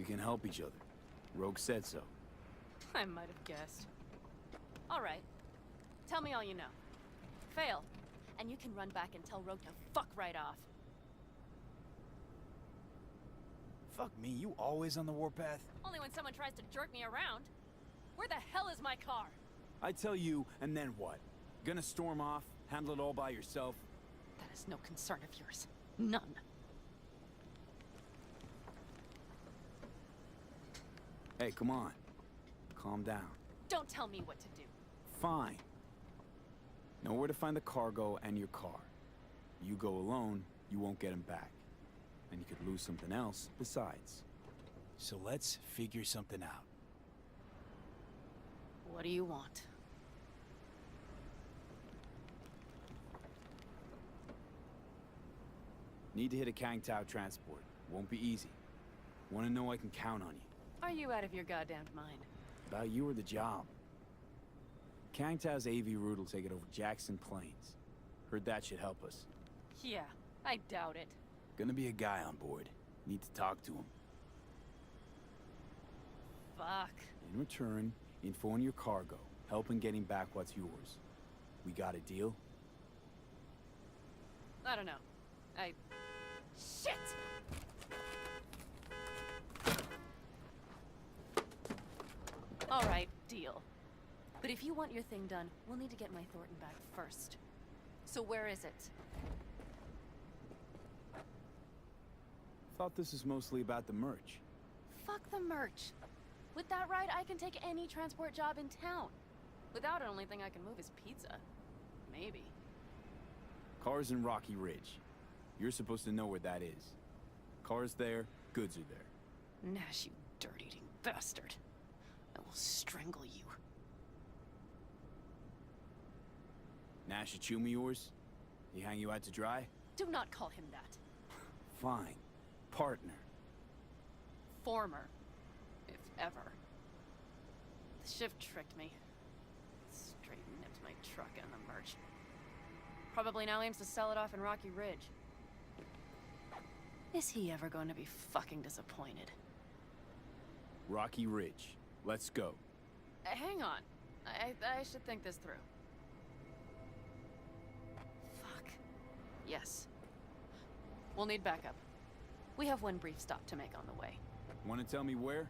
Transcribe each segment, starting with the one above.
We can help each other. Rogue said so. I might have guessed. All right. Tell me all you know. Fail, and you can run back and tell Rogue to fuck right off. Fuck me, you always on the warpath? Only when someone tries to jerk me around. Where the hell is my car? I tell you, and then what? Gonna storm off? Handle it all by yourself? That is no concern of yours. None. Hey, come on. Calm down. Don't tell me what to do. Fine. Know where to find the cargo and your car. You go alone, you won't get him back. And you could lose something else besides. So let's figure something out. What do you want? Need to hit a Kang Tao transport. Won't be easy. Wanna know I can count on you. Are you out of your goddamned mind? About you or the job. Kang Tao's AV route will take it over Jackson Plains. Heard that should help us. Yeah, I doubt it. Gonna be a guy on board. Need to talk to him. Fuck. In return, info on your cargo. Help in getting back what's yours. We got a deal? I don't know. Shit! All right, deal. But if you want your thing done, we'll need to get my Thornton back first. So where is it? Thought this was mostly about the merch. Fuck the merch. With that ride, I can take any transport job in town. Without it, only thing I can move is pizza. Maybe. Car's in Rocky Ridge. You're supposed to know where that is. Car's there, goods are there. Nash, you dirt-eating bastard. I will strangle you. Nash a chum of yours? He hang you out to dry? Do not call him that. Fine. Partner. Former. If ever. The shift tricked me. Straight nipped my truck and the merch. Probably now aims to sell it off in Rocky Ridge. Is he ever going to be fucking disappointed? Rocky Ridge. Let's go. Hang on. I should think this through. Fuck. Yes. We'll need backup. We have one brief stop to make on the way. Wanna tell me where?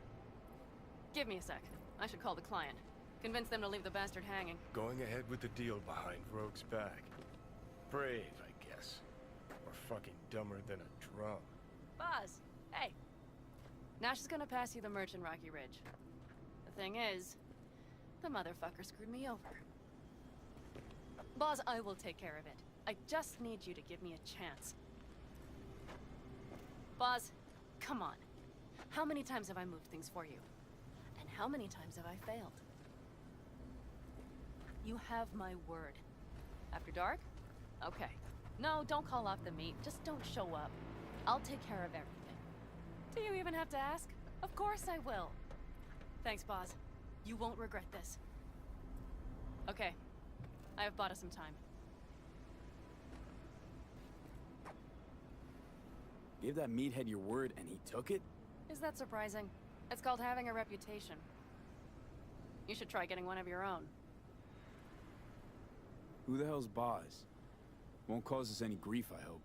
Give me a sec. I should call the client. Convince them to leave the bastard hanging. Going ahead with the deal behind Rogue's back. Brave, I guess. Or fucking dumber than a drum. Boz, hey. Nash is gonna pass you the merch in Rocky Ridge. The thing is, the motherfucker screwed me over. Boz, I will take care of it. I just need you to give me a chance. Boz, come on. How many times have I moved things for you? And how many times have I failed? You have my word. After dark? Okay. No, don't call off the meet. Just don't show up. I'll take care of everything. Do you even have to ask? Of course I will. Thanks, Boz. You won't regret this. Okay. I have bought us some time. Gave that meathead your word and he took it? Is that surprising? It's called having a reputation. You should try getting one of your own. Who the hell's Boz? Won't cause us any grief, I hope.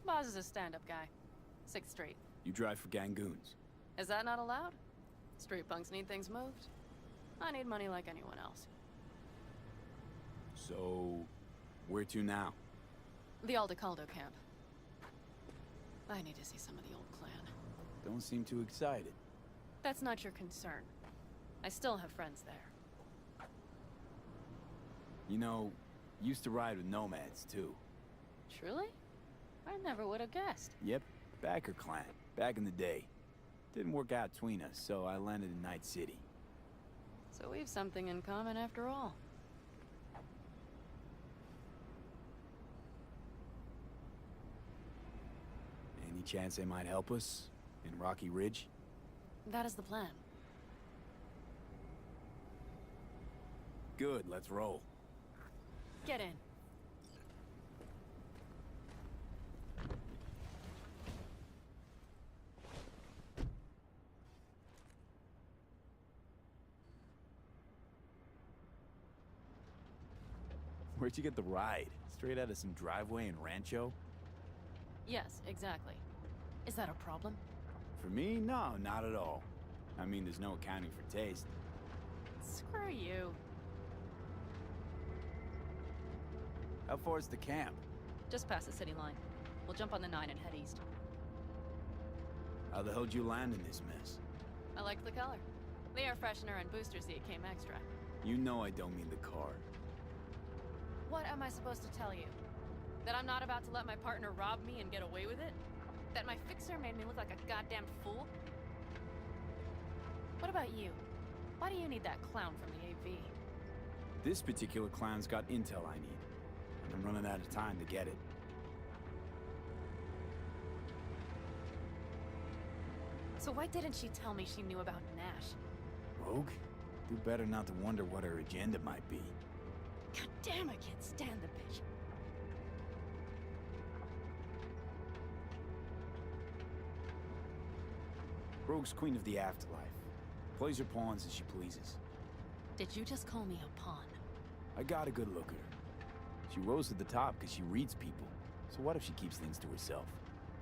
Boz is a stand-up guy. 6th Street. You drive for Gangoons. Is that not allowed? Street punks need things moved. I need money like anyone else. So, where to now? The Aldecaldo camp. I need to see some of the old clan. Don't seem too excited. That's not your concern. I still have friends there. You know, used to ride with nomads, too. Truly? I never would have guessed. Yep, Backer clan, back in the day. Didn't work out between us, so I landed in Night City. So we've something in common after all. Any chance they might help us? In Rocky Ridge? That is the plan. Good, let's roll. Get in. Where'd you get the ride? Straight out of some driveway in Rancho? Yes, exactly. Is that a problem? For me, no, not at all. I mean, there's no accounting for taste. Screw you. How far is the camp? Just past the city line. We'll jump on the 9 and head east. How the hell'd you land in this mess? I liked the color. The air freshener and booster seat came extra. You know I don't mean the car. What am I supposed to tell you? That I'm not about to let my partner rob me and get away with it? That my fixer made me look like a goddamn fool? What about you? Why do you need that clown from the AV? This particular clown's got intel I need. And I'm running out of time to get it. So why didn't she tell me she knew about Nash? Rogue? Do better not to wonder what her agenda might be. God damn, I can't stand the bitch. Rogue's queen of the afterlife. Plays her pawns as she pleases. Did you just call me a pawn? I got a good look at her. She rose to the top because she reads people. So what if she keeps things to herself?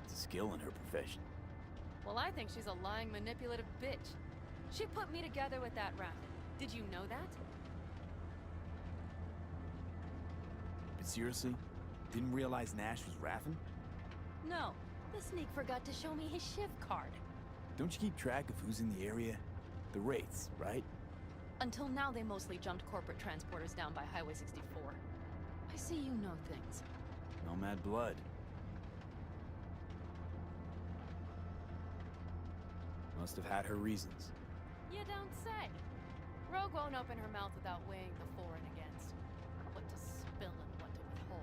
It's a skill in her profession. Well, I think she's a lying, manipulative bitch. She put me together with that rat. Did you know that? But seriously? Didn't realize Nash was Raffen? No. The sneak forgot to show me his shiv card. Don't you keep track of who's in the area? The Wraiths, right? Until now, they mostly jumped corporate transporters down by Highway 64. I see you know things. Nomad blood. Must have had her reasons. You don't say. Rogue won't open her mouth without weighing the for and against. What to spill and what to withhold.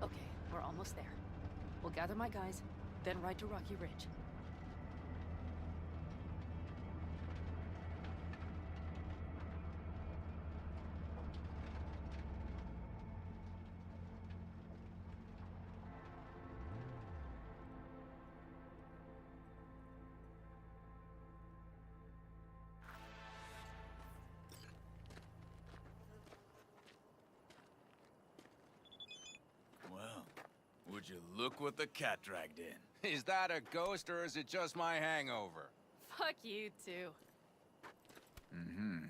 Okay, we're almost there. We'll gather my guys, then ride to Rocky Ridge. Well, would you look what the cat dragged in? Is that a ghost or is it just my hangover? Fuck you too. Mm-hmm.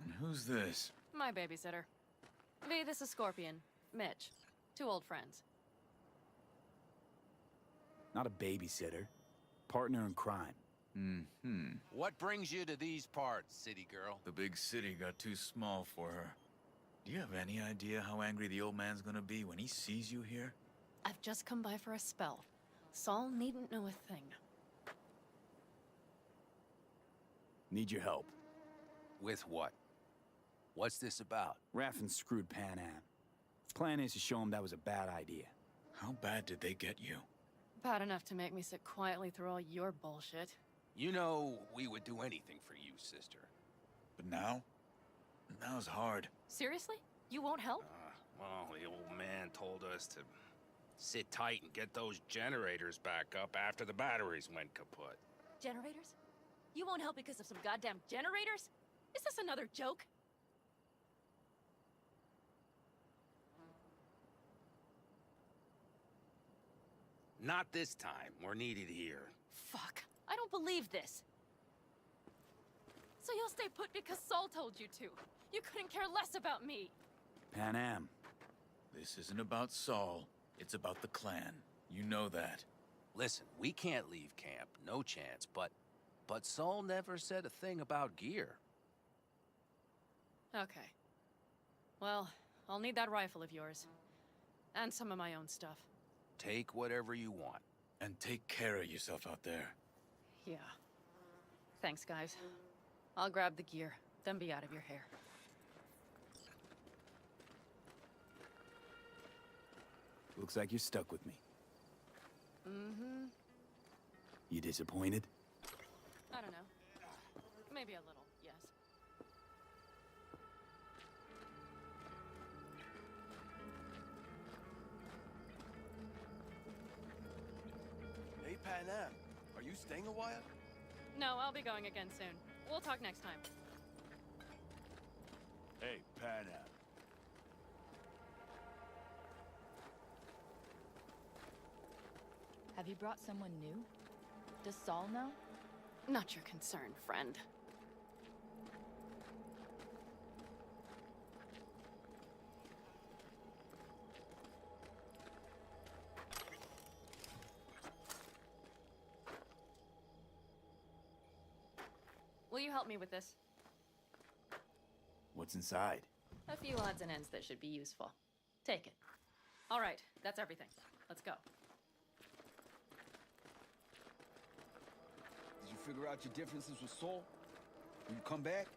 And who's this? My babysitter. V, this is Scorpion. Mitch. 2 old friends. Not a babysitter. Partner in crime. Mm-hmm. What brings you to these parts, city girl? The big city got too small for her. Do you have any idea how angry the old man's gonna be when he sees you here? I've just come by for a spell. Saul needn't know a thing. Need your help. With what? What's this about? Raffen screwed Pan Am. Plan is to show him that was a bad idea. How bad did they get you? Bad enough to make me sit quietly through all your bullshit. You know, we would do anything for you, sister. But now? Now's hard. Seriously? You won't help? Well, the old man told us to sit tight and get those generators back up after the batteries went kaput. Generators? You won't help because of some goddamn generators? Is this another joke? Not this time. We're needed here. Fuck. I don't believe this. So you'll stay put because Saul told you to. You couldn't care less about me. Pan Am. This isn't about Saul. It's about the clan. You know that. Listen, we can't leave camp, no chance, but Saul never said a thing about gear. Okay. Well, I'll need that rifle of yours. And some of my own stuff. Take whatever you want. And take care of yourself out there. Yeah. Thanks, guys. I'll grab the gear, then be out of your hair. Looks like you're stuck with me. Mm-hmm. You disappointed? I don't know. Maybe a little, yes. Hey, Panam, are you staying a while? No, I'll be going again soon. We'll talk next time. Hey, Panam. Have you brought someone new? Does Saul know? Not your concern, friend. Will you help me with this? What's inside? A few odds and ends that should be useful. Take it. All right, that's everything. Let's go. Did you figure out your differences with Saul? Will you come back?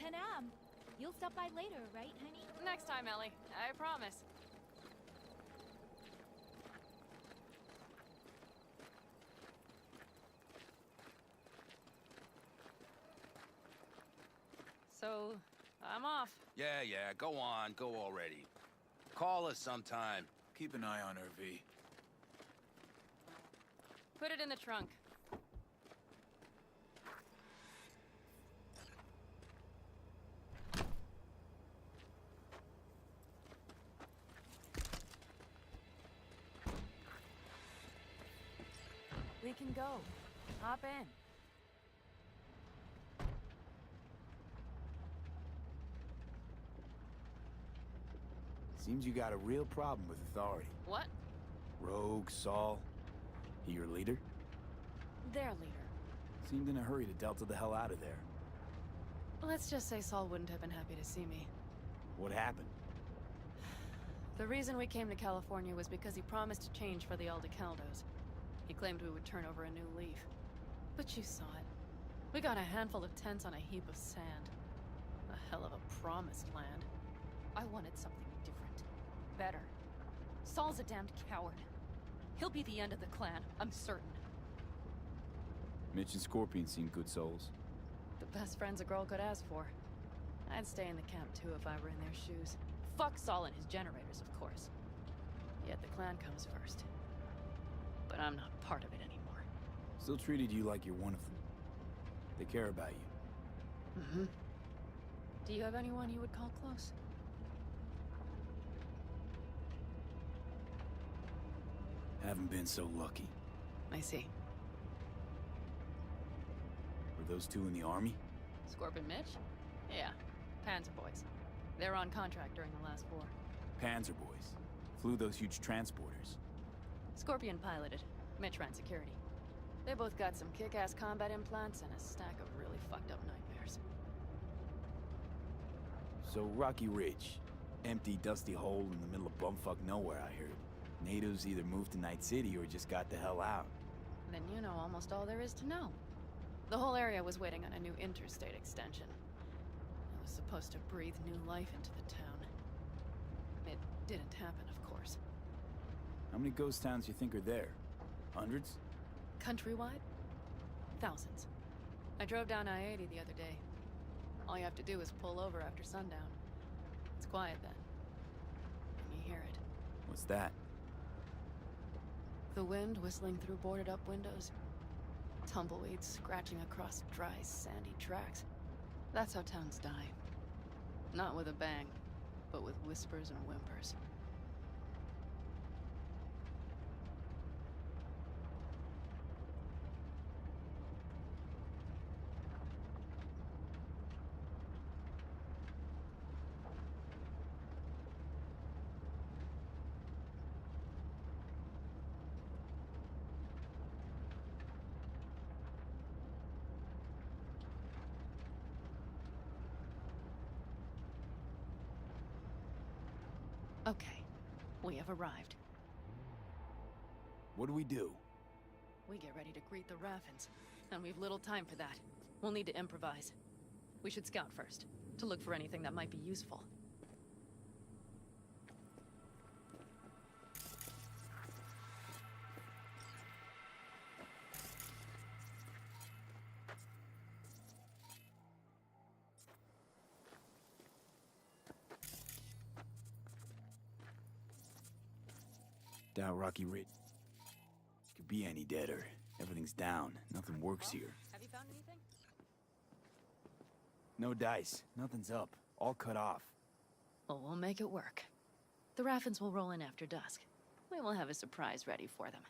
Panam, you'll stop by later, right, honey? Next time, Ellie. I promise. So, I'm off. Yeah, go on, go already. Call us sometime. Keep an eye on her, V. Put it in the trunk. We can go. Hop in. Seems you got a real problem with authority. What? Rogue, Saul. He your leader? Their leader. Seemed in a hurry to Delta the hell out of there. Let's just say Saul wouldn't have been happy to see me. What happened? The reason we came to California was because he promised to change for the Aldecaldos. He claimed we would turn over a new leaf. But you saw it. We got a handful of tents on a heap of sand. A hell of a promised land. I wanted something different. Better. Saul's a damned coward. He'll be the end of the clan, I'm certain. Mitch and Scorpion seem good souls. The best friends a girl could ask for. I'd stay in the camp too if I were in their shoes. Fuck Saul and his generators, of course. Yet the clan comes first. But I'm not part of it anymore. Still treated you like you're one of them. They care about you. Mm-hmm. Do you have anyone you would call close? Haven't been so lucky. I see. Were those two in the army? Scorpion Mitch? Yeah. Panzer boys. They were on contract during the last war. Panzer boys. Flew those huge transporters. Scorpion piloted. Mitch ran security. They both got some kick-ass combat implants and a stack of really fucked up nightmares. So Rocky Ridge. Empty, dusty hole in the middle of bumfuck nowhere, I heard. Natives either moved to Night City or just got the hell out. Then you know almost all there is to know. The whole area was waiting on a new interstate extension. It was supposed to breathe new life into the town. It didn't happen, of course. How many ghost towns you think are there? Hundreds? Countrywide? Thousands. I drove down I-80 the other day. All you have to do is pull over after sundown. It's quiet then. And you hear it. What's that? The wind whistling through boarded-up windows. Tumbleweeds scratching across dry, sandy tracks. That's how towns die. Not with a bang, but with whispers and whimpers. Okay, we have arrived. What do we do? We get ready to greet the Raffins, and we've little time for that. We'll need to improvise. We should scout first, to look for anything that might be useful. Doubt Rocky Ridge could be any deader. Everything's down. Nothing works here. Have you found anything? No dice. Nothing's up. All cut off. Well, we'll make it work. The Raffins will roll in after dusk. We will have a surprise ready for them.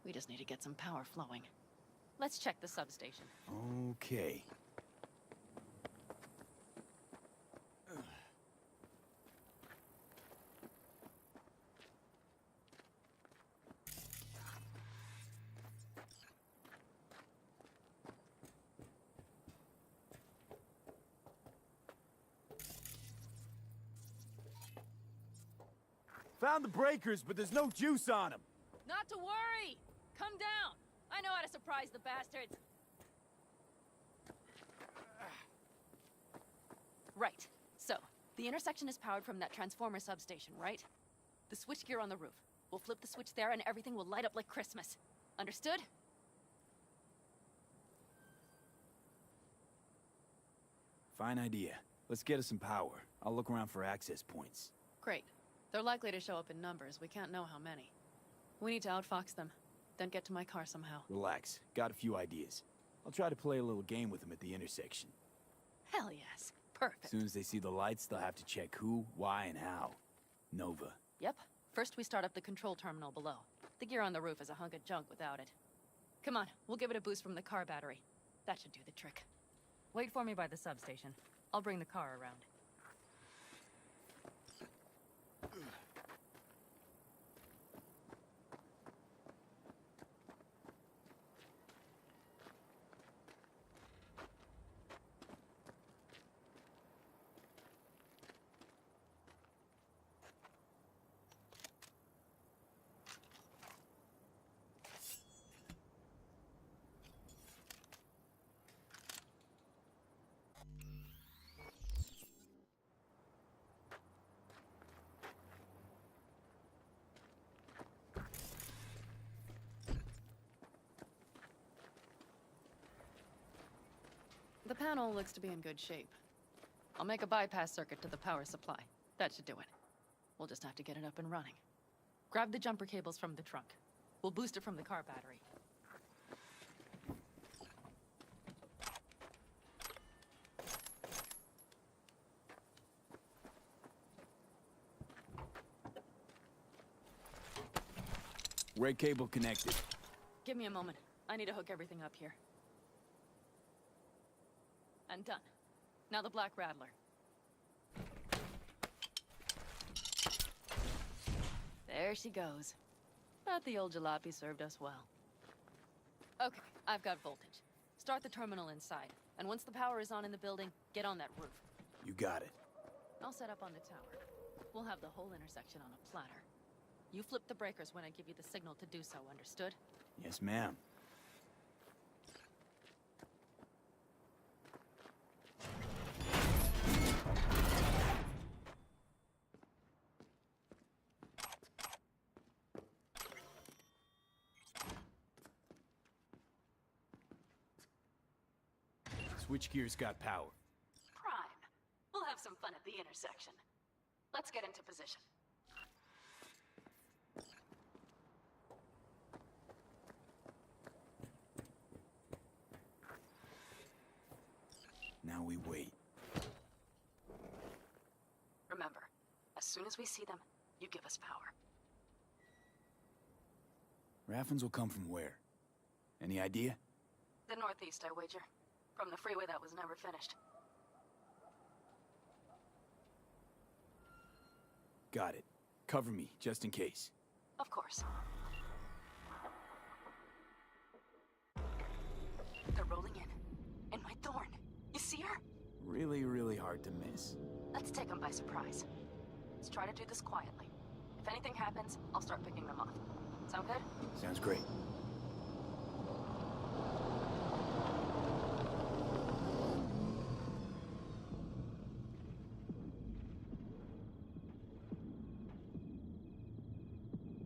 We just need to get some power flowing. Let's check the substation. Okay. Found the breakers, but there's no juice on them. Not to worry! Come down! I know how to surprise the bastards! Right. So, the intersection is powered from that transformer substation, right? The switchgear on the roof. We'll flip the switch there and everything will light up like Christmas. Understood? Fine idea. Let's get us some power. I'll look around for access points. Great. They're likely to show up in numbers. We can't know how many. We need to outfox them, then get to my car somehow. Relax. Got a few ideas. I'll try to play a little game with them at the intersection. Hell yes. Perfect. As soon as they see the lights, they'll have to check who, why, and how. Nova. Yep. First we start up the control terminal below. The gear on the roof is a hunk of junk without it. Come on, we'll give it a boost from the car battery. That should do the trick. Wait for me by the substation. I'll bring the car around. The panel looks to be in good shape. I'll make a bypass circuit to the power supply. That should do it. We'll just have to get it up and running. Grab the jumper cables from the trunk. We'll boost it from the car battery. Red cable connected. Give me a moment. I need to hook everything up here. And done. Now the Black Rattler. There she goes. But the old jalopy served us well. Okay, I've got voltage. Start the terminal inside. And once the power is on in the building, get on that roof. You got it. I'll set up on the tower. We'll have the whole intersection on a platter. You flip the breakers when I give you the signal to do so, understood? Yes, ma'am. Switchgear's got power. Prime. We'll have some fun at the intersection. Let's get into position. Now we wait. Remember, as soon as we see them, you give us power. Raffins will come from where? Any idea? The northeast, I wager. From the freeway that was never finished. Got it. Cover me, just in case. Of course. They're rolling in. And my Thorn. You see her? Really, really hard to miss. Let's take them by surprise. Let's try to do this quietly. If anything happens, I'll start picking them off. Sound good? Sounds great.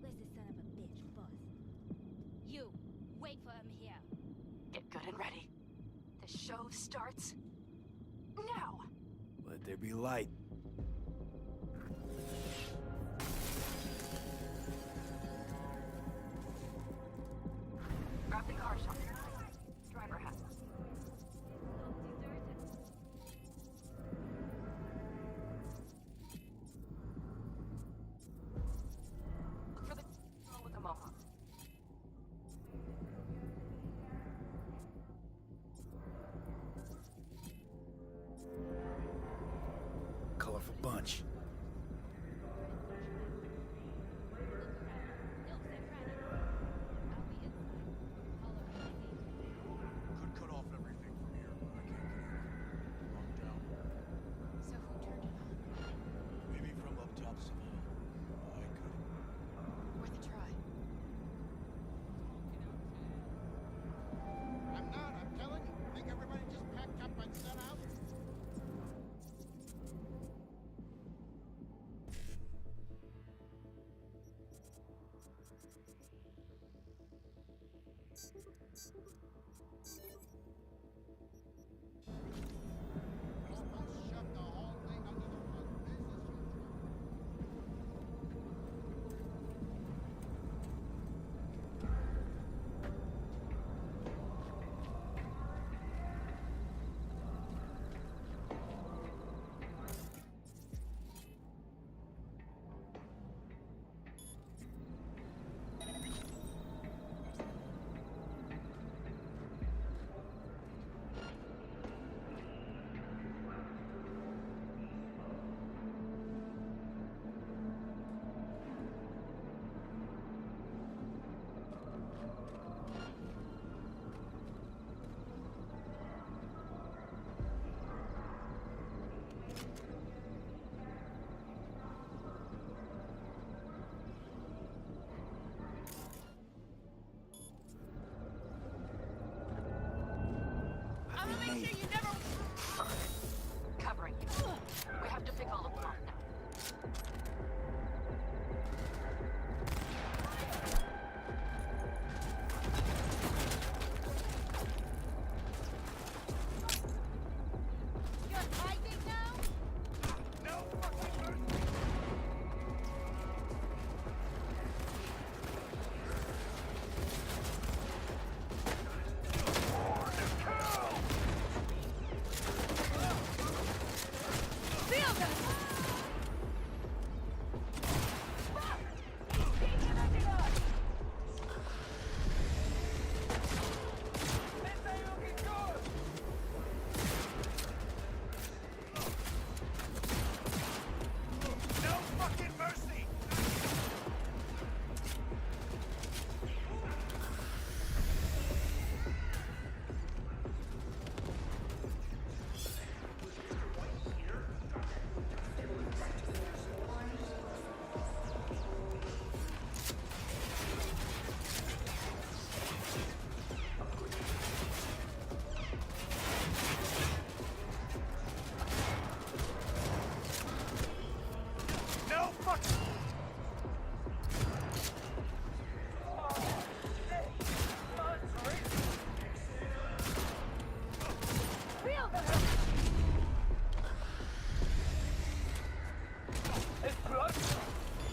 Where's the son of a bitch, boss? You, wait for him here. Get good and ready. The show starts now. Let there be light. Grab the car shop. Driver has us. Look for the girl with the mohawk. Colorful bunch. Could cut off everything from here, but I can't get in. Locked down. So who turned it on? Maybe from up top somehow. I could. Worth a try. I'm not, I'm telling you. Think everybody just packed up and set out? Almost shoved the whole thing under the rug. This is your trouble. I'm gonna make sure you never... Covering you. We have to pick all of them off now. You're hiding now? Feel them!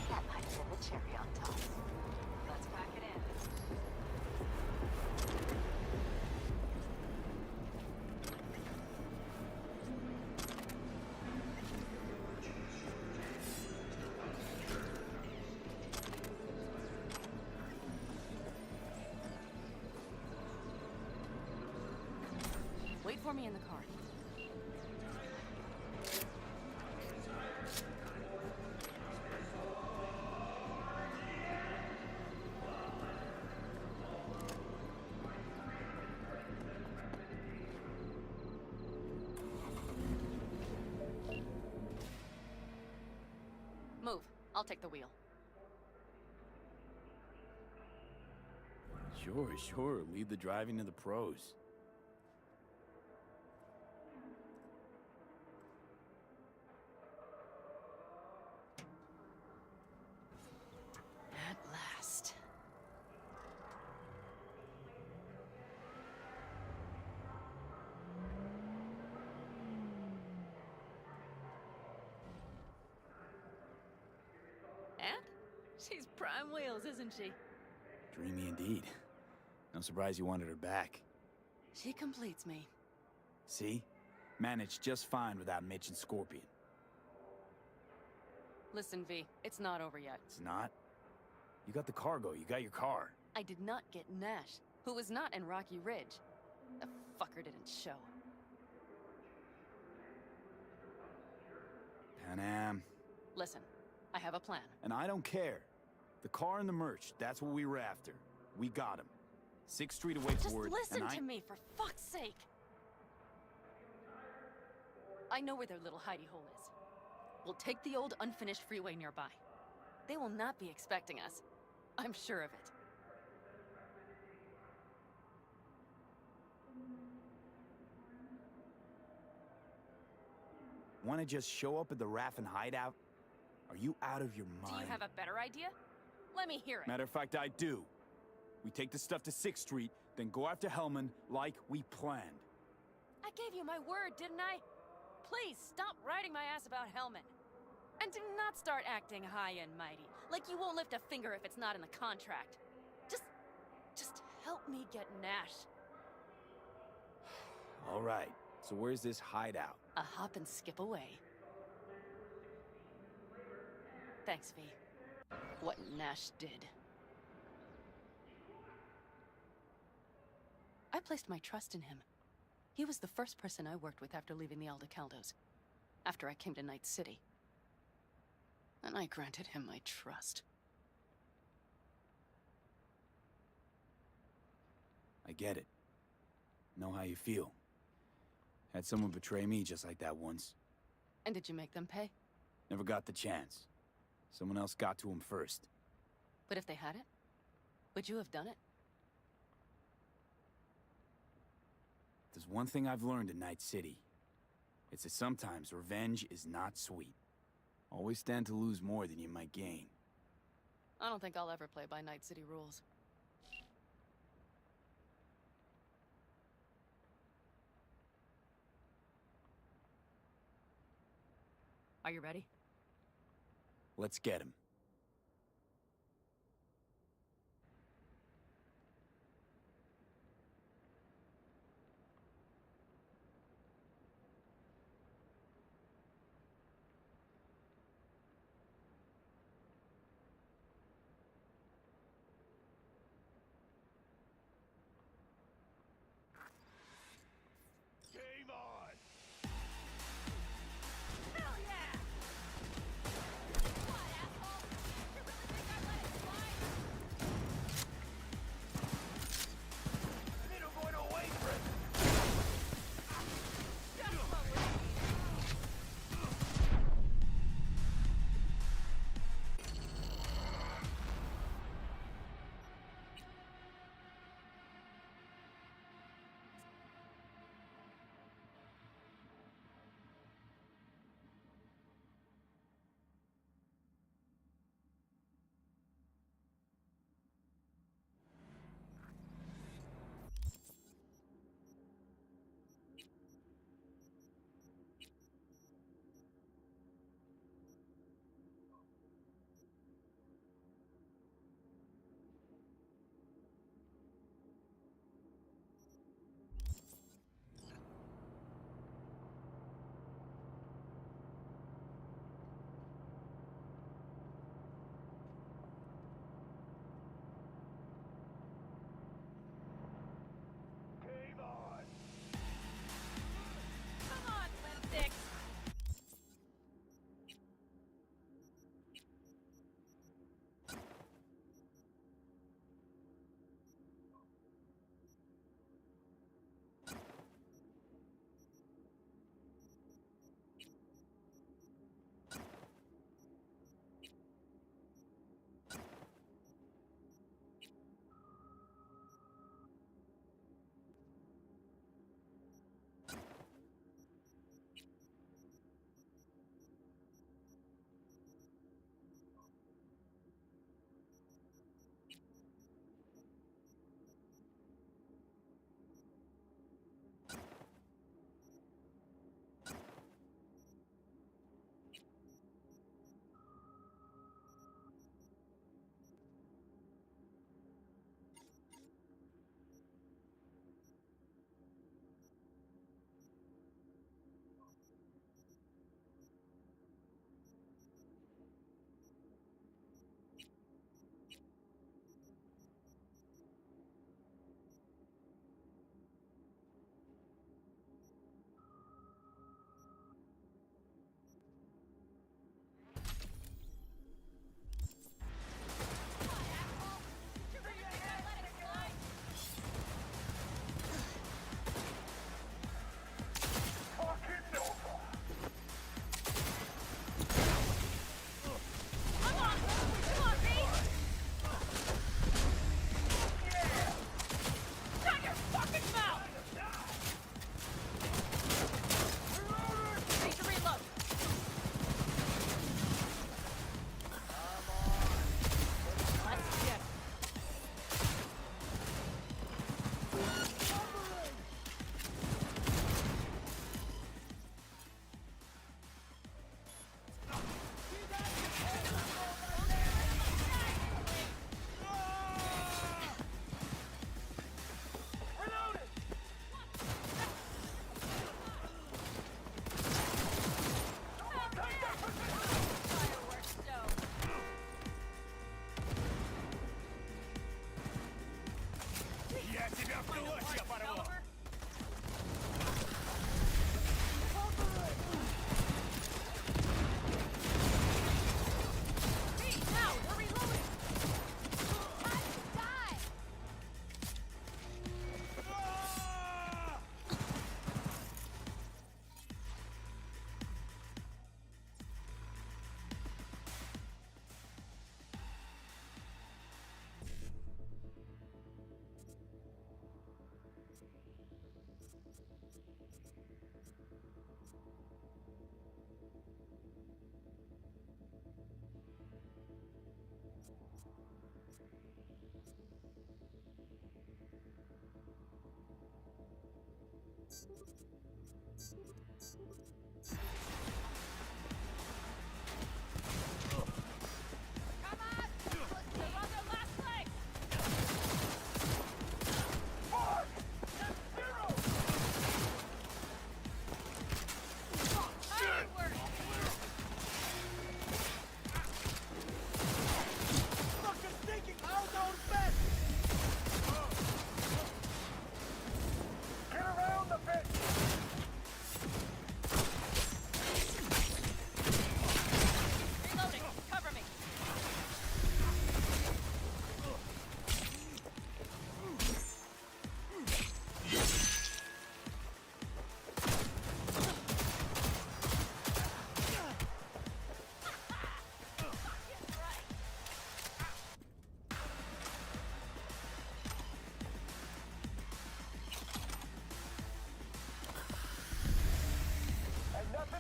That might have been the cherry on top. Let's pack it in. Wait for me in the car. Move. I'll take the wheel. Sure. Leave the driving to the pros. At last. And? She's prime wheels, isn't she? Dreamy indeed. No surprise you wanted her back. She completes me. See? Managed just fine without Mitch and Scorpion. Listen, V, it's not over yet. It's not? You got the cargo, you got your car. I did not get Nash, who was not in Rocky Ridge. The fucker didn't show. Panam. Listen, I have a plan. And I don't care. The car and the merch, that's what we were after. We got him. 6th Street away Just forward, listen and to me, for fuck's sake! I know where their little hidey hole is. We'll take the old unfinished freeway nearby. They will not be expecting us. I'm sure of it. Want to just show up at the Raffin hideout? Are you out of your mind? Do you have a better idea? Let me hear it. Matter of fact, I do. We take the stuff to 6th Street, then go after Hellman like we planned. I gave you my word, didn't I? Please, stop riding my ass about Hellman. And do not start acting high and mighty, like you won't lift a finger if it's not in the contract. Just help me get Nash. All right, so where's this hideout? A hop and skip away. Thanks, V. What Nash did. I placed my trust in him. He was the first person I worked with after leaving the Aldecaldos, after I came to Night City. And I granted him my trust. I get it. Know how you feel. Had someone betray me just like that once. And did you make them pay? Never got the chance. Someone else got to him first. But if they had it, would you have done it? There's one thing I've learned in Night City. It's that sometimes revenge is not sweet. Always stand to lose more than you might gain. I don't think I'll ever play by Night City rules. Are you ready? Let's get him. Game on! Hell yeah! What, asshole?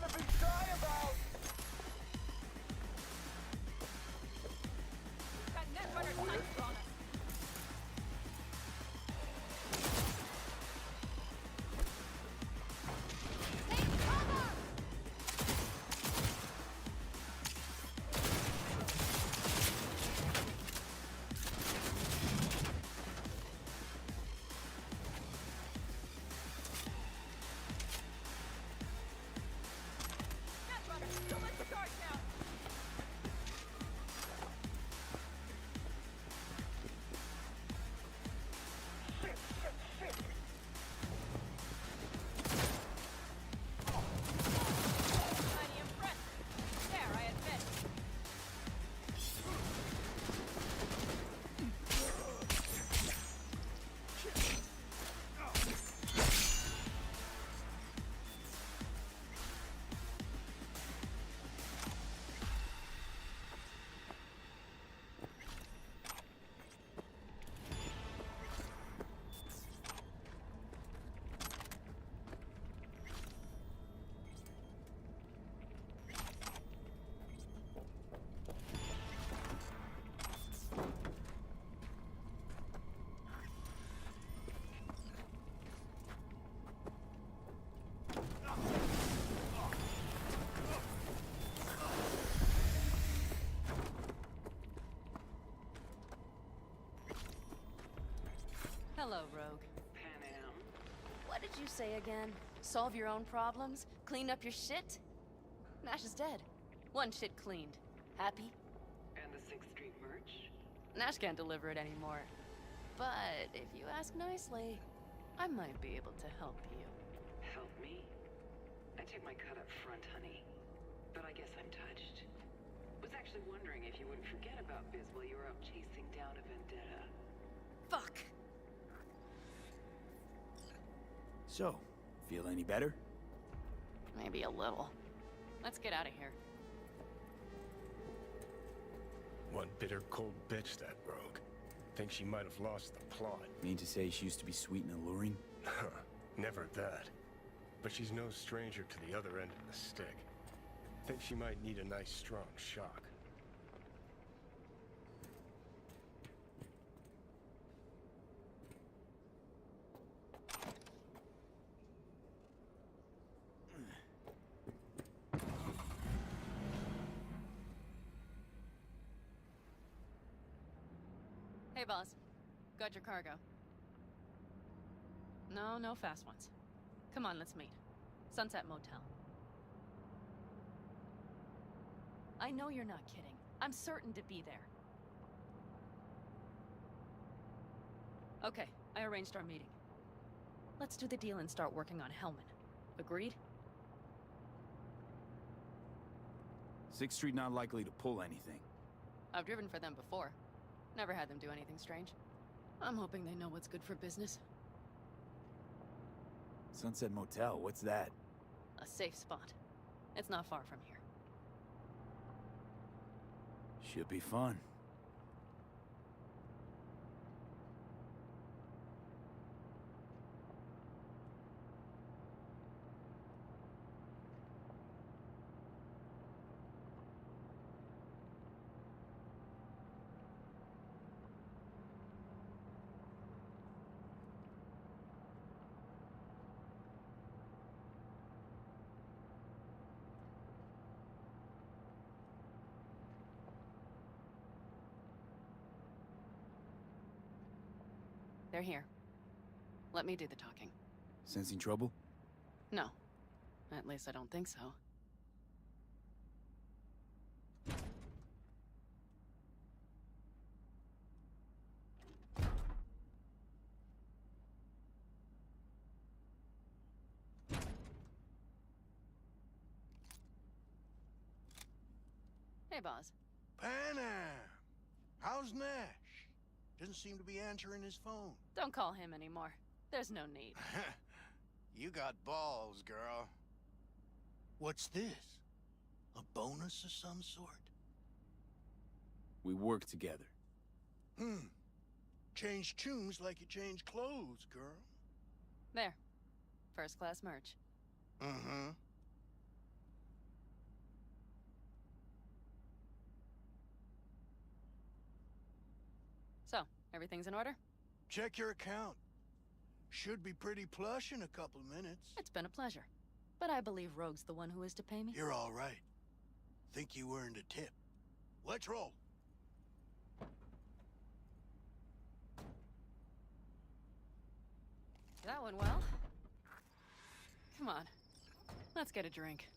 nothing to be shy about! That netrunner sights on us. Take cover! Netrunner, don't let the guard down! Mighty impressive. There, I admit. Hello, Rogue. Panam. What did you say again? Solve your own problems? Clean up your shit? Nash is dead. One shit cleaned. Happy? And the 6th Street merch? Nash can't deliver it anymore. But if you ask nicely, I might be able to help you. Help me? I took my cut up front, honey. But I guess I'm touched. Was actually wondering if you wouldn't forget about Biz while you were out chasing down a vendetta. Fuck! So, feel any better? Maybe a little. Let's get out of here. One bitter, cold bitch, that rogue. Think she might have lost the plot. Mean to say she used to be sweet and alluring? Never that. But she's no stranger to the other end of the stick. Think she might need a nice, strong shock. Hey, boss. Got your cargo. No, no fast ones. Come on, let's meet. Sunset Motel. I know you're not kidding. I'm certain to be there. Okay, I arranged our meeting. Let's do the deal and start working on Hellman. Agreed? 6th Street not likely to pull anything. I've driven for them before. Never had them do anything strange. I'm hoping they know what's good for business. Sunset Motel, what's that? A safe spot. It's not far from here. Should be fun. They're here. Let me do the talking. Sensing trouble? No. At least I don't think so. Hey, boss. Panam! How's Nash? Doesn't seem to be answering his phone. Don't call him anymore. There's no need. You got balls, girl. What's this? A bonus of some sort? We work together. Change tunes like you change clothes, girl. There. First class merch. Mm-hmm. So, everything's in order? Check your account. Should be pretty plush in a couple minutes. It's been a pleasure. But I believe Rogue's the one who is to pay me. You're all right. Think you earned a tip. Let's roll. That went well. Come on. Let's get a drink.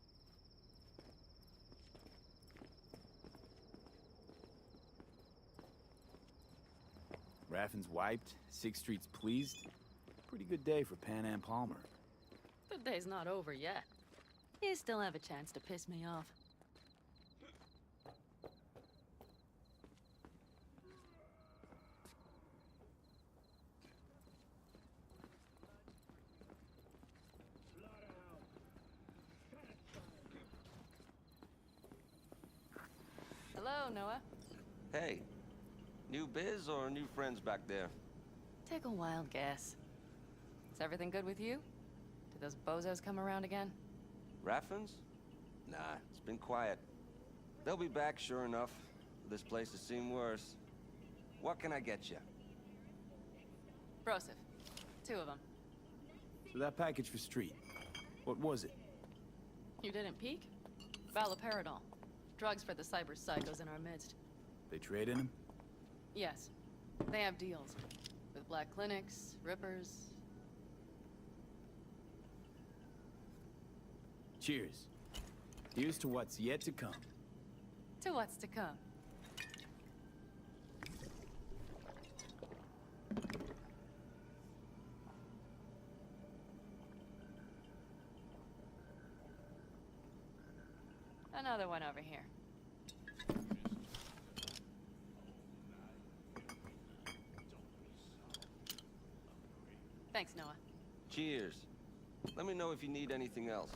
Raffin's wiped, 6th Street's pleased. Pretty good day for Pan Am Palmer. The day's not over yet. You still have a chance to piss me off. Hello, Noah. Hey, new biz or new friends back there? Take a wild guess. Is everything good with you? Did those bozos come around again? Raffins? Nah, it's been quiet. They'll be back, sure enough. This place has seen worse. What can I get you? Broseph. 2 of them. So that package for Street, what was it? You didn't peek? Valoperidol. Drugs for the cyber psychos in our midst. They trade in them? Yes. They have deals. With black clinics, rippers. Cheers. Here's to what's yet to come. To what's to come. Another one over here. Thanks, Noah. Cheers. Let me know if you need anything else.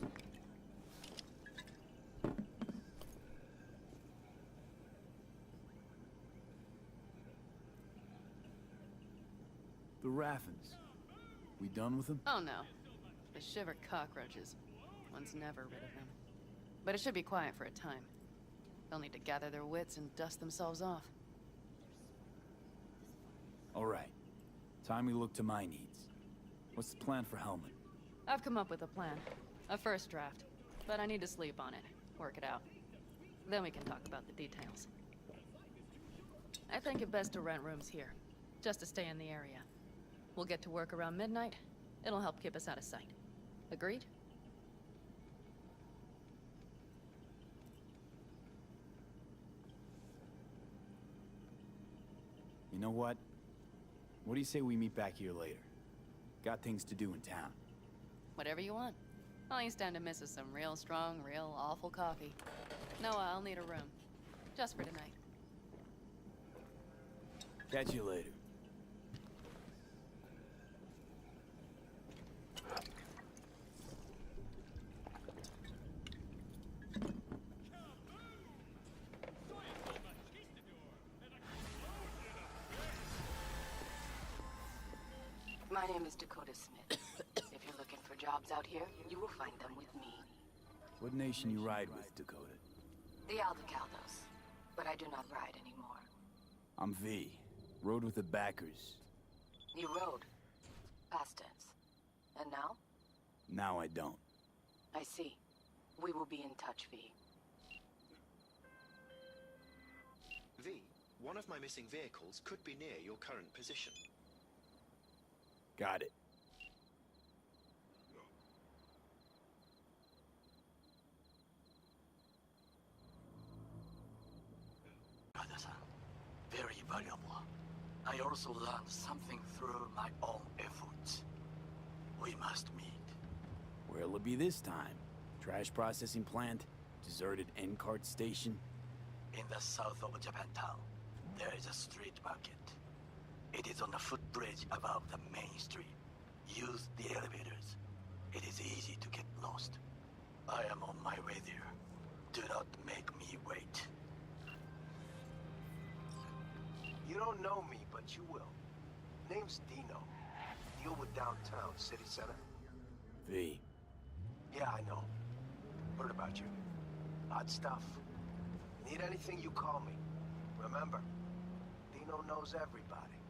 The Raffins. We done with them? Oh no. The shiver cockroaches. One's never rid of them. But it should be quiet for a time. They'll need to gather their wits and dust themselves off. All right. Time we look to my needs. What's the plan for Hellman? I've come up with a plan. A first draft. But I need to sleep on it. Work it out. Then we can talk about the details. I think it best to rent rooms here. Just to stay in the area. We'll get to work around midnight. It'll help keep us out of sight. Agreed? You know what? What do you say we meet back here later? Got things to do in town. Whatever you want. All you stand to miss is some real strong, real awful coffee. Noah, I'll need a room. Just for tonight. Catch you later. My name is Dakota Smith. If you're looking for jobs out here, you will find them with me. What nation you ride with, Dakota? The Aldecaldos. But I do not ride anymore. I'm V. Rode with the backers. You rode. Past tense. And now? Now I don't. I see. We will be in touch, V. V, one of my missing vehicles could be near your current position. Got it. Very valuable. I also learned something through my own efforts. We must meet. Where'll it be this time? Trash processing plant? Deserted N-cart station? In the south of Japantown, there is a street market. It is on the footbridge above the main street. Use the elevators. It is easy to get lost. I am on my way there. Do not make me wait. You don't know me, but you will. Name's Dino. Deal with downtown, city center. V. Yeah, I know. Heard about you. Odd stuff. Need anything, you call me. Remember, Dino Dino knows everybody.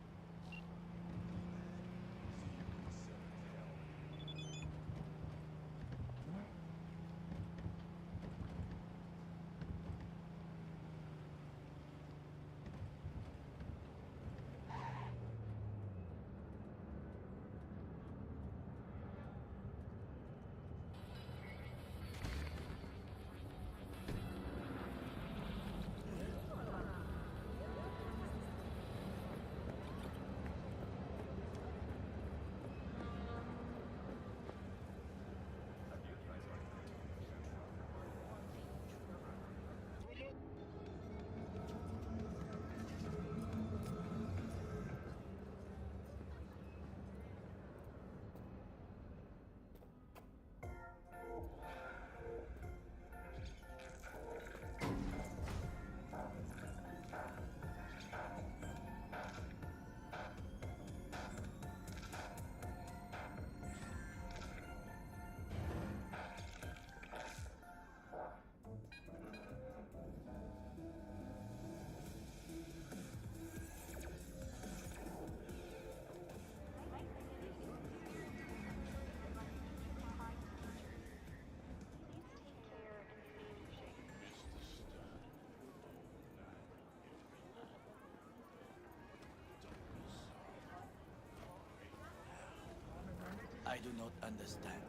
I do not understand.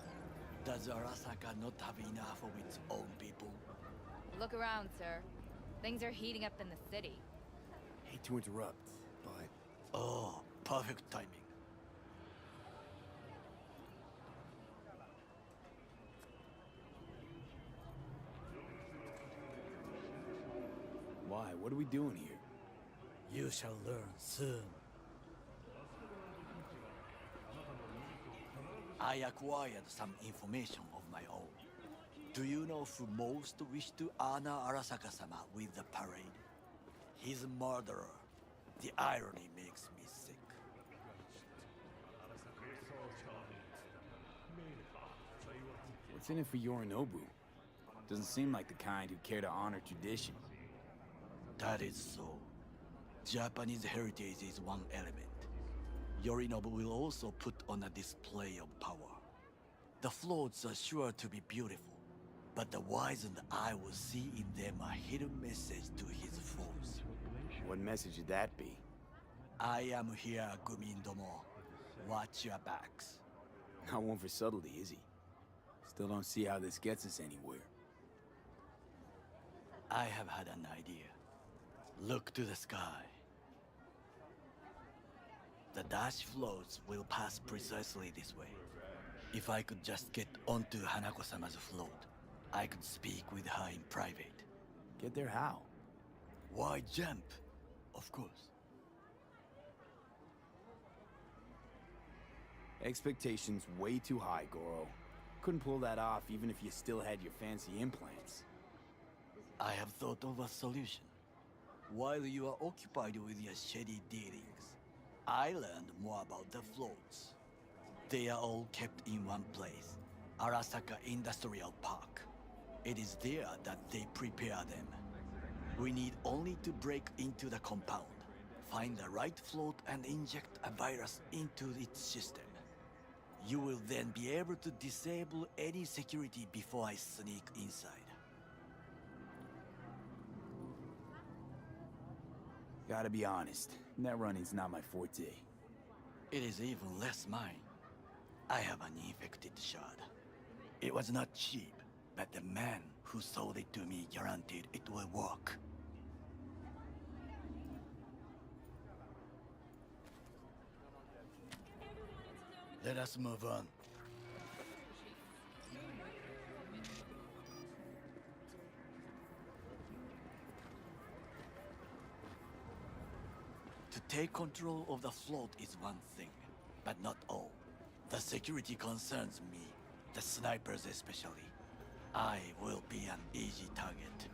Does Arasaka not have enough of its own people? Look around, sir. Things are heating up in the city. Hate to interrupt, but... Oh, perfect timing. Why? What are we doing here? You shall learn soon. I acquired some information of my own. Do you know who most wished to honor Arasaka-sama with the parade? His murderer. The irony makes me sick. What's in it for Yorinobu? Doesn't seem like the kind who care to honor tradition. That is so. Japanese heritage is one element. Yorinobu will also put on a display of power. The floats are sure to be beautiful, but the wizened eye will see in them a hidden message to his foes. What message would that be? I am here, Gumindomo. Watch your backs. Not one for subtlety, is he? Still don't see how this gets us anywhere. I have had an idea. Look to the sky. The dash floats will pass precisely this way. If I could just get onto Hanako-sama's float, I could speak with her in private. Get there how? Why jump? Of course. Expectations way too high, Goro. Couldn't pull that off even if you still had your fancy implants. I have thought of a solution. While you are occupied with your shady dealings, I learned more about the floats. They are all kept in one place, Arasaka Industrial Park. It is there that they prepare them. We need only to break into the compound, find the right float and inject a virus into its system. You will then be able to disable any security before I sneak inside. Gotta be honest, net running's not my forte. It is even less mine. I have an infected shard. It was not cheap, but the man who sold it to me guaranteed it will work. Let us move on. To take control of the float is one thing, but not all. The security concerns me, the snipers especially. I will be an easy target.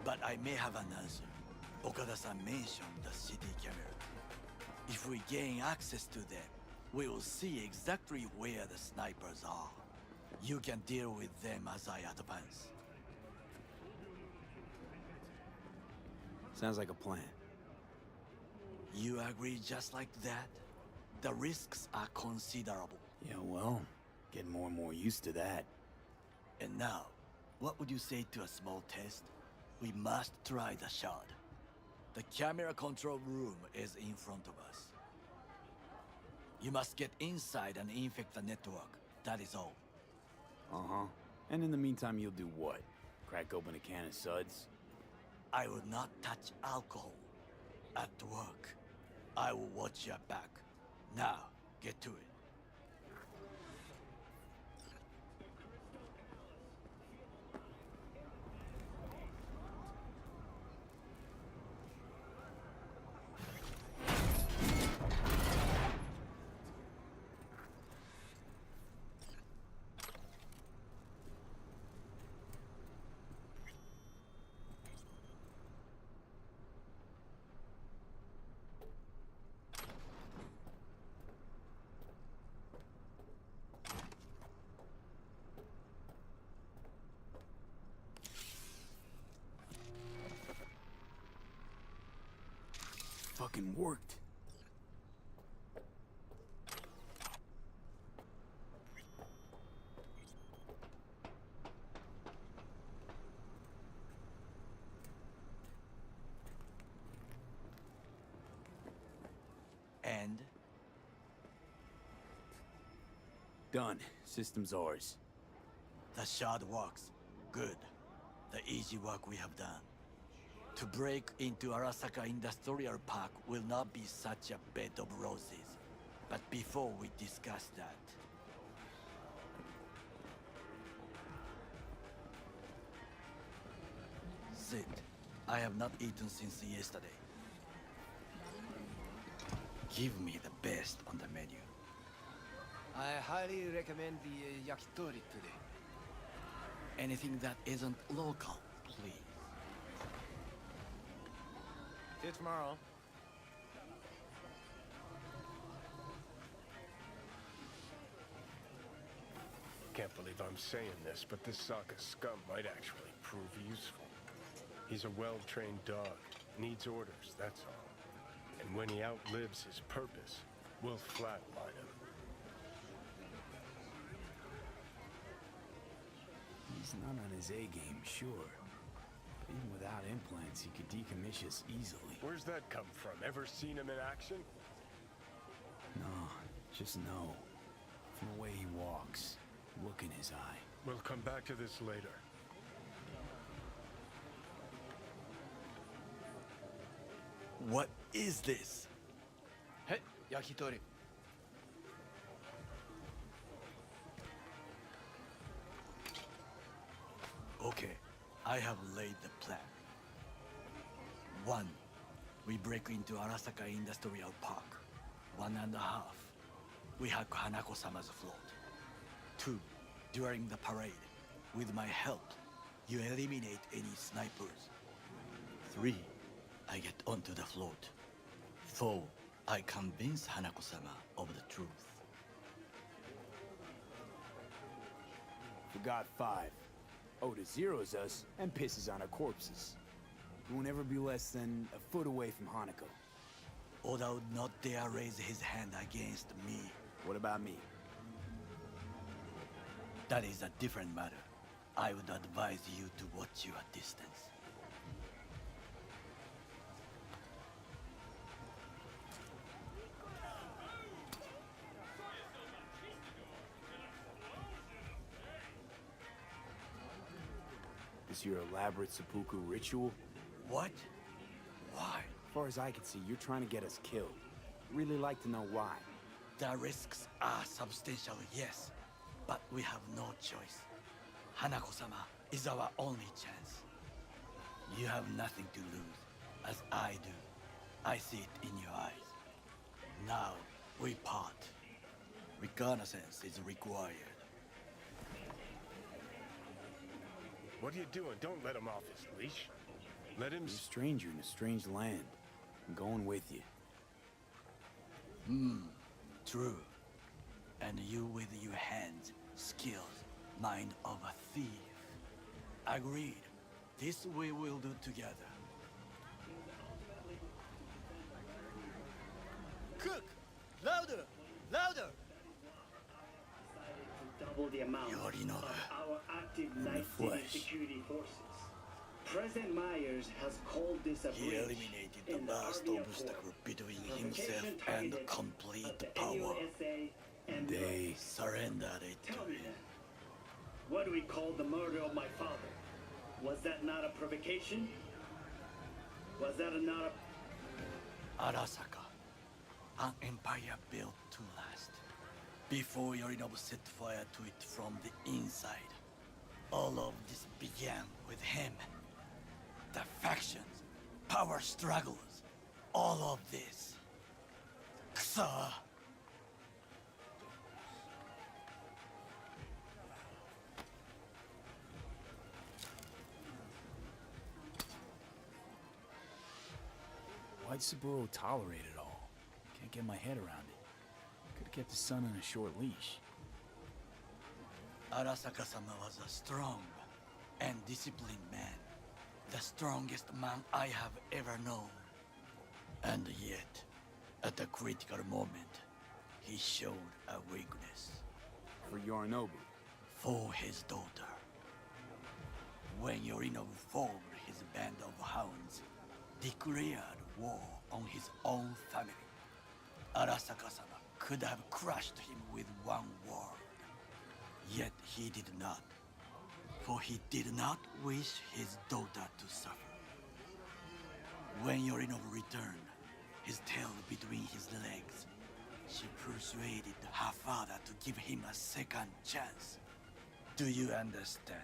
But I may have an answer. Okada-san mentioned the city camera. If we gain access to them, we will see exactly where the snipers are. You can deal with them as I advance. Sounds like a plan. You agree just like that? The risks are considerable. Yeah, well, getting more and more used to that. And now, what would you say to a small test? We must try the shard. The camera control room is in front of us. You must get inside and infect the network. That is all. Uh-huh. And in the meantime, you'll do what? Crack open a can of suds? I will not touch alcohol. At work, I will watch your back. Now, get to it. Fucking worked. And? Done. System's ours. The shard works. Good. The easy work we have done. To break into Arasaka Industrial Park will not be such a bed of roses. But before we discuss that... Sit. I have not eaten since yesterday. Give me the best on the menu. I highly recommend the yakitori today. Anything that isn't local, please. See you tomorrow. Can't believe I'm saying this, but this Sokka scum might actually prove useful. He's a well-trained dog. Needs orders, that's all. And when he outlives his purpose, we'll flatline him. He's not on his A-game, sure. But even without implants, he could decommission us easily. Where's that come from? Ever seen him in action? No, just know. From the way he walks, look in his eye. We'll come back to this later. What is this? Hey, yakitori. Okay, I have laid the plan. 1. We break into Arasaka Industrial Park. 1.5. We hack Hanako-sama's float. 2. During the parade, with my help, you eliminate any snipers. 3. I get onto the float. 4. I convince Hanako-sama of the truth. Forgot 5. Oda zeroes us and pisses on our corpses. He won't ever be less than a foot away from Hanako. Oda would not dare raise his hand against me. What about me? That is a different matter. I would advise you to watch your distance. This your elaborate seppuku ritual? What? Why? As far as I can see, you're trying to get us killed. Really like to know why. The risks are substantial, yes. But we have no choice. Hanako-sama is our only chance. You have nothing to lose, as I do. I see it in your eyes. Now, we part. Reconnaissance is required. What are you doing? Don't let him off his leash. Let him... You're a stranger in a strange land. I'm going with you. True. And you with your hands, skills, mind of a thief. Agreed. This we will do together. Cook! Louder! Louder! Double the amount Yorinobu. of our active In the night city flesh. security forces. President Myers has called this a He breach eliminated the in last Army obstacle Accord. between himself Provocation and targeted complete at the power. AUSA and They surrendered it to Tell me him. then, what do we call the murder of my father? Was that not a provocation? Was that not a... Arasaka, an empire built to last. Before Yorinobu set fire to it from the inside, all of this began with him. The factions, power struggles, all of this. Kusa! Why'd Saburo tolerate it all? Can't get my head around it. Could've kept his son on a short leash. Arasaka-sama was a strong and disciplined man. The strongest man I have ever known. And yet, at a critical moment, he showed a weakness. For Yorinobu. For his daughter. When Yorinobu formed his band of hounds, declared war on his own family, Arasaka-sama could have crushed him with one word. Yet he did not. For he did not wish his daughter to suffer. When Yorinobu returned, his tail between his legs, she persuaded her father to give him a second chance. Do you understand?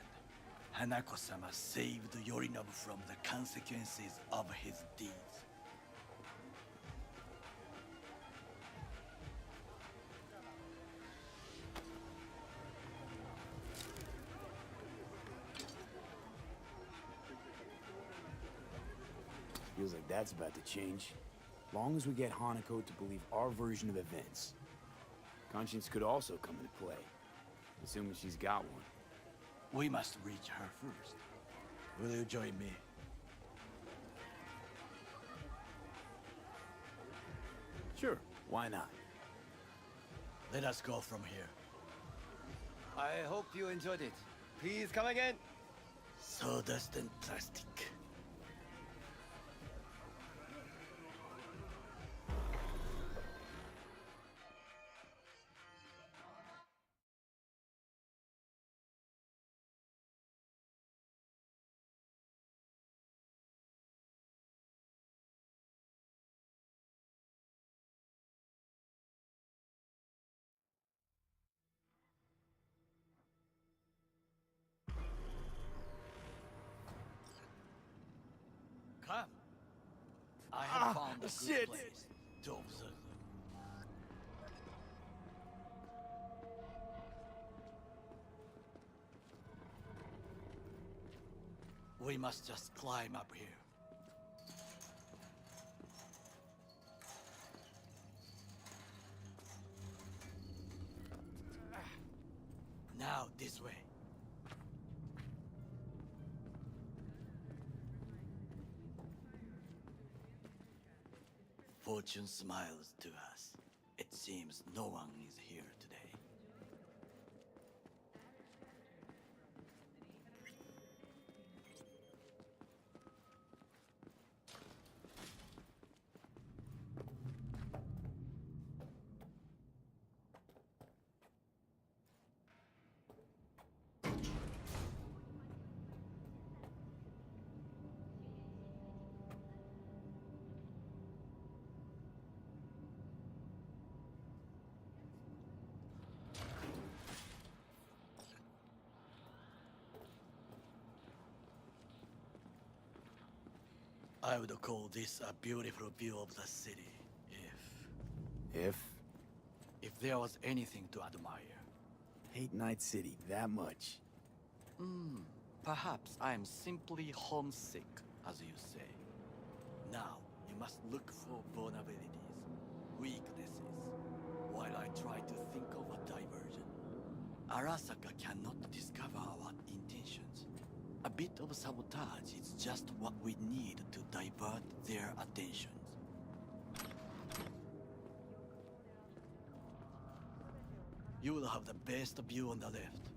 Hanako-sama saved Yorinobu from the consequences of his deeds. Feels like that's about to change. Long as we get Hanako to believe our version of events. Conscience could also come into play, assuming she's got one. We must reach her first. Will you join me? Sure, why not? Let us go from here. I hope you enjoyed it. Please come again. Sawdust and plastic. Come. I have found a good shit. place to observe them. We must just climb up here. Now this way. Fortune smiles to us. It seems no one is here today. I would call this a beautiful view of the city, if there was anything to admire. Hate Night City that much. Perhaps I am simply homesick, as you say. Now, you must look for vulnerabilities, weaknesses, while I try to think of a diversion. Arasaka cannot discover our intentions. A bit of sabotage is just what we need to divert their attentions. You will have the best view on the left.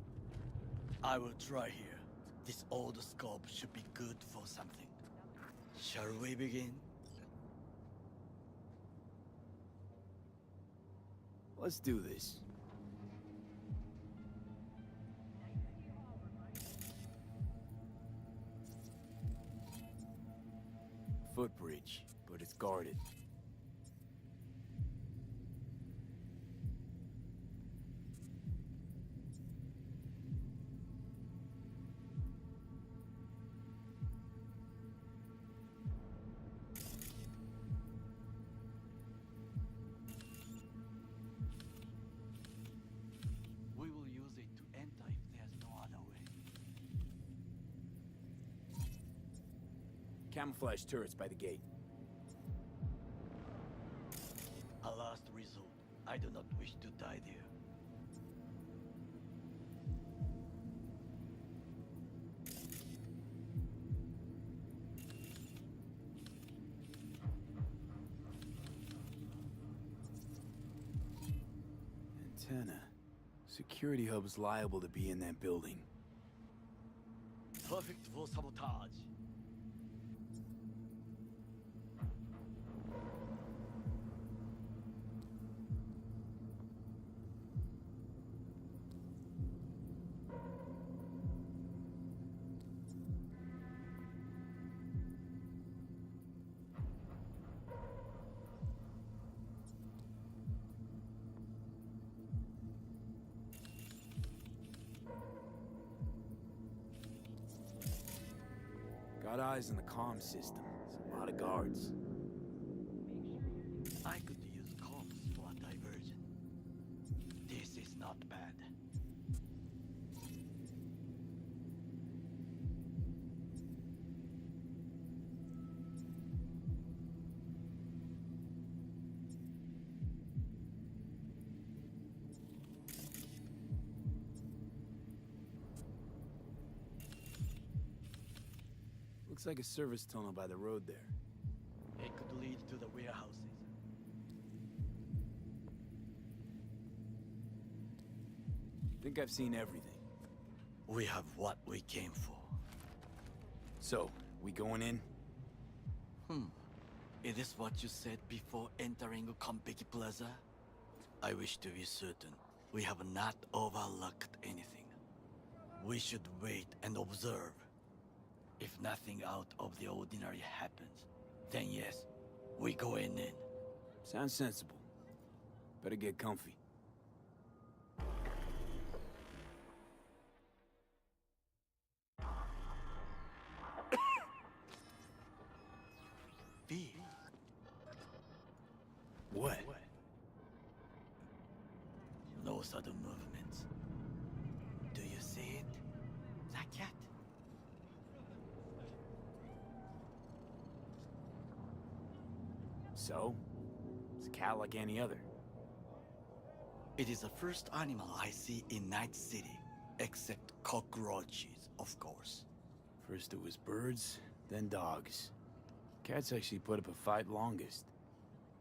I will try here. This old scope should be good for something. Shall we begin? Let's do this. Footbridge, but it's guarded. We will use it to enter if there's no other way. Camouflage turrets by the gate. A last resort. I do not wish to die there. Antenna. Security hub's liable to be in that building. Perfect for sabotage. Got eyes on the comm system. There's a lot of guards. I could use comms for a diversion. This is not bad. Looks like a service tunnel by the road there. It could lead to the warehouses. Think I've seen everything. We have what we came for. So, we going in? Is this what you said before entering Konpeki Plaza? I wish to be certain we have not overlooked anything. We should wait and observe. If nothing out of the ordinary happens, then yes, we go in. Sounds sensible. Better get comfy. V. What? No sudden movements. Do you see it? That cat? So? It's a cat like any other. It is the first animal I see in Night City, except cockroaches, of course. First it was birds, then dogs. Cats actually put up a fight longest.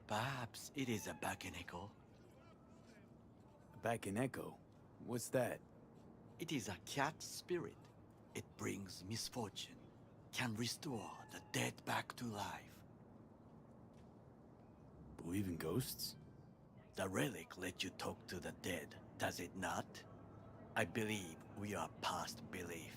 Perhaps it is a Bakeneko. A Bakeneko? What's that? It is a cat spirit. It brings misfortune, can restore the dead back to life. Believe in ghosts? The relic let you talk to the dead, does it not? I believe we are past belief.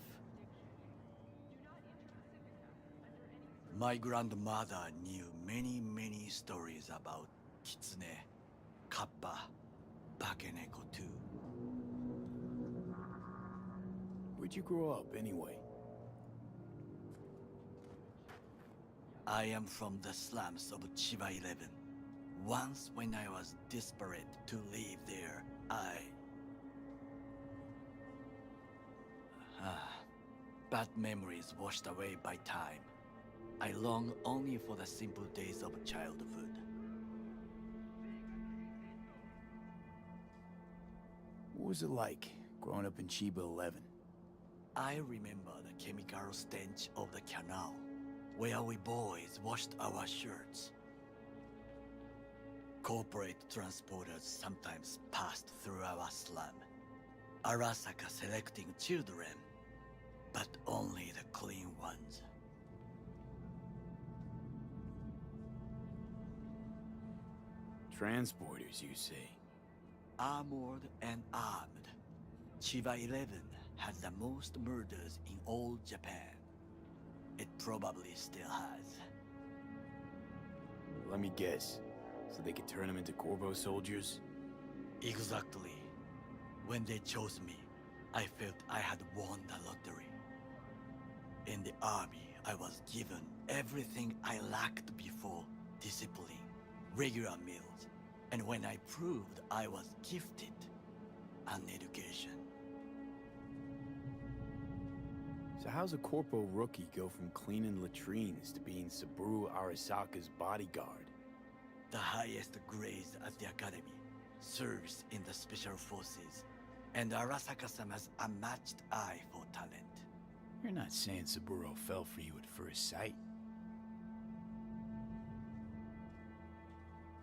My grandmother knew many stories about Kitsune, Kappa, Bakeneko too. Where'd you grow up, anyway? I am from the slums of Chiba 11. Once when I was desperate to live there, bad memories washed away by time. I long only for the simple days of childhood. What was it like, growing up in Chiba 11? I remember the chemical stench of the canal, where we boys washed our shirts. Corporate transporters sometimes passed through our slum. Arasaka selecting children, but only the clean ones. Transporters, you say? Armored and armed. Chiba 11 has the most murders in all Japan. It probably still has. Let me guess. So they could turn them into Corvo soldiers? Exactly. When they chose me, I felt I had won the lottery. In the army, I was given everything I lacked before: discipline, regular meals, and when I proved I was gifted, an education. So how's a corpo rookie go from cleaning latrines to being Saburo Arasaka's bodyguard? The highest grades at the academy, serves in the special forces, and Arasaka-sama's unmatched eye for talent. You're not saying Saburo fell for you at first sight.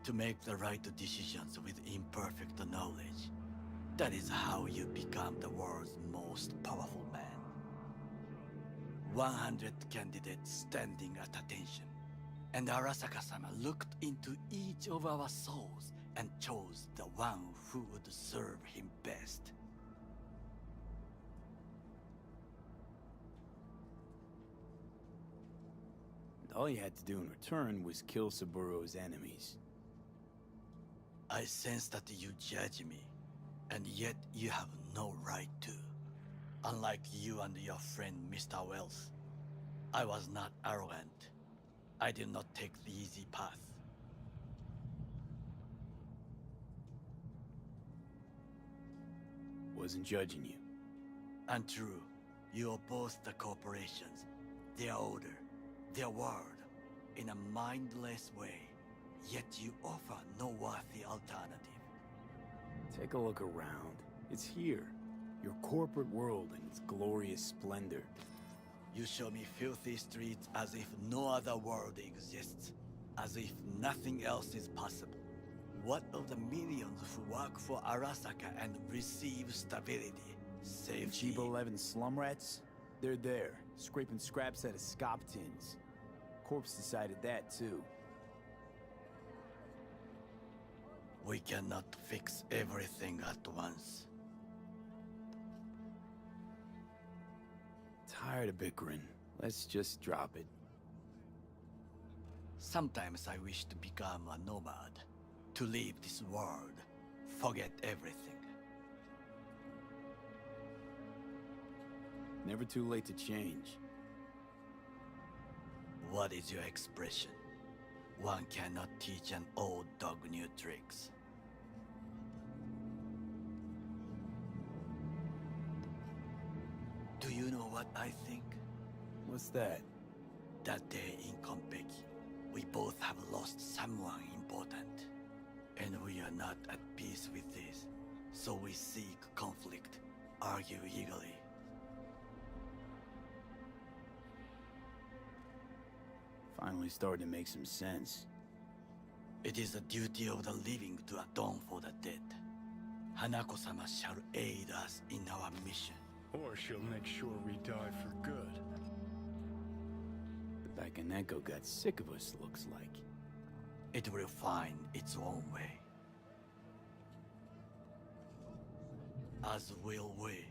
To make the right decisions with imperfect knowledge, that is how you become the world's most powerful man. 100 candidates standing at attention, and Arasaka-sama looked into each of our souls and chose the one who would serve him best. And all you had to do in return was kill Saburo's enemies. I sense that you judge me, and yet you have no right to. Unlike you and your friend Mr. Wells, I was not arrogant. I did not take the easy path. Wasn't judging you. Untrue. You oppose the corporations, their order, their word, in a mindless way, yet you offer no worthy alternative. Take a look around. It's here. Your corporate world in its glorious splendor. You show me filthy streets as if no other world exists, as if nothing else is possible. What of the millions who work for Arasaka and receive stability, safety? Chiba 11 slum rats? They're there, scraping scraps out of scop tins. Corpse decided that too. We cannot fix everything at once. Tired of bickering. Let's just drop it. Sometimes I wish to become a nomad, to leave this world, forget everything. Never too late to change. What is your expression? One cannot teach an old dog new tricks. Do you know what I think? What's that? That day in Konpeki, we both have lost someone important. And we are not at peace with this, so we seek conflict, argue eagerly. Finally starting to make some sense. It is the duty of the living to atone for the dead. Hanako-sama shall aid us in our mission. Or she'll make sure we die for good. The Bakaneko got sick of us, looks like. It will find its own way. As will we.